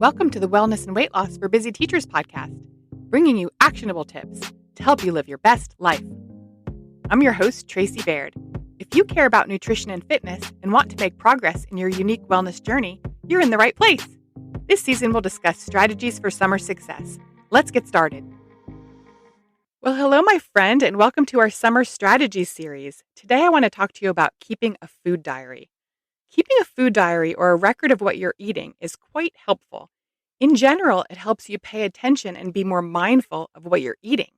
Welcome to the Wellness and Weight Loss for Busy Teachers podcast, bringing you actionable tips to help you live your best life. I'm your host, Tracy Baird. If you care about nutrition and fitness and want to make progress in your unique wellness journey, you're in the right place. This season, we'll discuss strategies for summer success. Let's get started. Well, hello, my friend, and welcome to our Summer Strategies series. Today, I want to talk to you about keeping a food diary. Keeping a food diary or a record of what you're eating is quite helpful. In general, it helps you pay attention and be more mindful of what you're eating.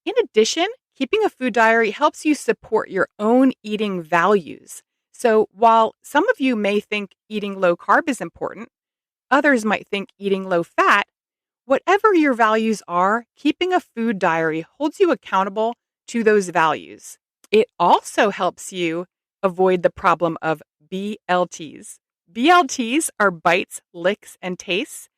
In addition, keeping a food diary helps you support your own eating values. So while some of you may think eating low carb is important, others might think eating low fat, whatever your values are, keeping a food diary holds you accountable to those values. It also helps you avoid the problem of BLTs. BLTs are bites, licks, and tastes.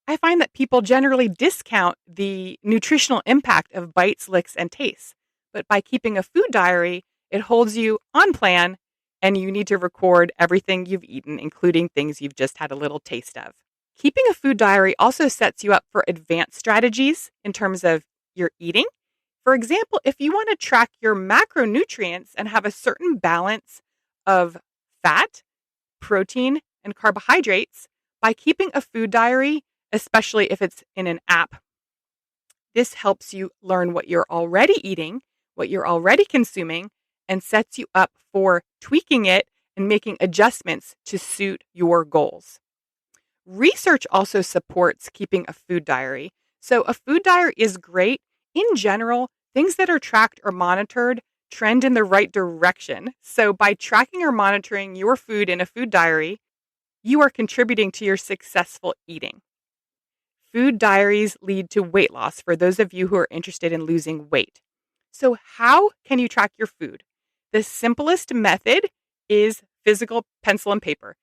I find that people generally discount the nutritional impact of bites, licks, and tastes. But by keeping a food diary, it holds you on plan, and you need to record everything you've eaten, including things you've just had a little taste of. Keeping a food diary also sets you up for advanced strategies in terms of your eating. For example, if you want to track your macronutrients and have a certain balance of fat, protein, and carbohydrates, by keeping a food diary, especially if it's in an app, this helps you learn what you're already eating, what you're already consuming, and sets you up for tweaking it and making adjustments to suit your goals. Research also supports keeping a food diary. So a food diary is great. In general, things that are tracked or monitored trend in the right direction. So by tracking or monitoring your food in a food diary, you are contributing to your successful eating. Food diaries lead to weight loss for those of you who are interested in losing weight. So how can you track your food? The simplest method is physical pencil and paper.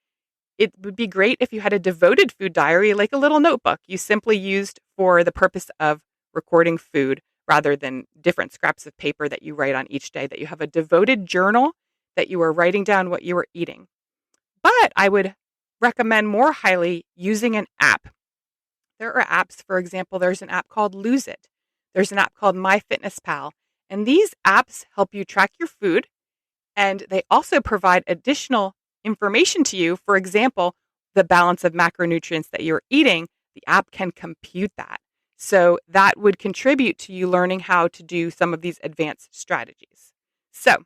It would be great if you had a devoted food diary, like a little notebook you simply used for the purpose of recording food rather than different scraps of paper that you write on each day, that you have a devoted journal that you are writing down what you are eating. But I would recommend more highly using an app. There are apps, for example, there's an app called Lose It. There's an app called MyFitnessPal. And these apps help you track your food, and they also provide additional information to you. For example, the balance of macronutrients that you're eating, the app can compute that. So that would contribute to you learning how to do some of these advanced strategies. So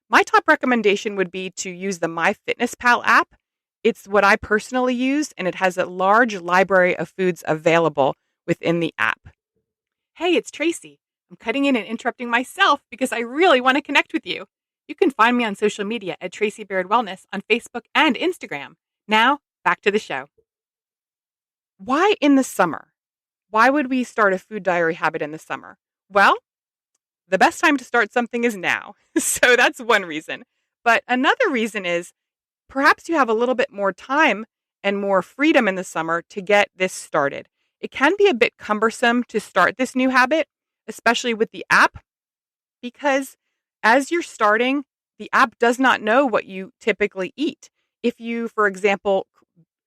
my top recommendation would be to use the MyFitnessPal app. It's what I personally use, and it has a large library of foods available within the app. Hey, it's Tracy. I'm cutting in and interrupting myself because I really want to connect with you. You can find me on social media at Tracy Baird Wellness on Facebook and Instagram. Now, back to the show. Why in the summer? Why would we start a food diary habit in the summer? Well, the best time to start something is now. So that's one reason. But another reason is perhaps you have a little bit more time and more freedom in the summer to get this started. It can be a bit cumbersome to start this new habit, especially with the app, because as you're starting, the app does not know what you typically eat. If you, for example,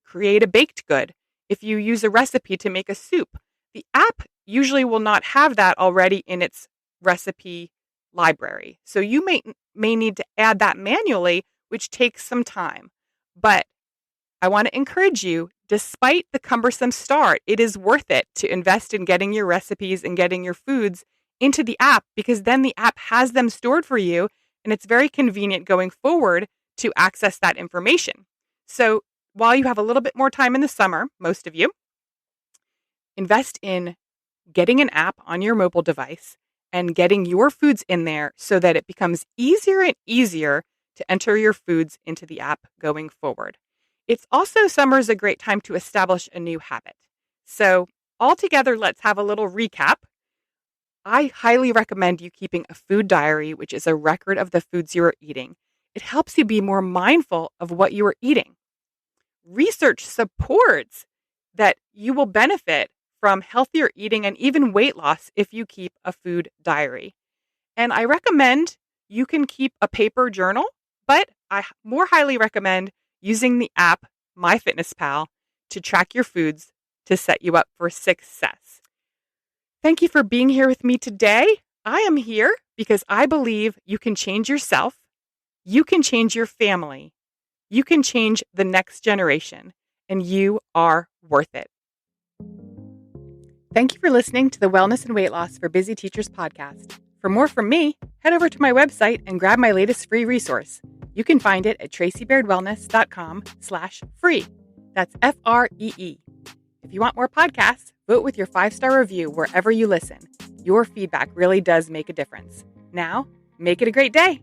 create a baked good, if you use a recipe to make a soup, the app usually will not have that already in its recipe library. So you may need to add that manually, which takes some time. But I want to encourage you, despite the cumbersome start, it is worth it to invest in getting your recipes and getting your foods into the app, because then the app has them stored for you, and it's very convenient going forward to access that information. So while you have a little bit more time in the summer, most of you, invest in getting an app on your mobile device and getting your foods in there so that it becomes easier and easier to enter your foods into the app going forward. It's also, summer is a great time to establish a new habit. So altogether, let's have a little recap. I highly recommend you keeping a food diary, which is a record of the foods you are eating. It helps you be more mindful of what you are eating. Research supports that you will benefit from healthier eating and even weight loss if you keep a food diary. And I recommend you can keep a paper journal, but I more highly recommend using the app MyFitnessPal to track your foods to set you up for success. Thank you for being here with me today. I am here because I believe you can change yourself, you can change your family, you can change the next generation, and you are worth it. Thank you for listening to the Wellness and Weight Loss for Busy Teachers podcast. For more from me, head over to my website and grab my latest free resource. You can find it at tracybairdwellness.com/free. That's FREE. If you want more podcasts, vote with your 5-star review wherever you listen. Your feedback really does make a difference. Now, make it a great day.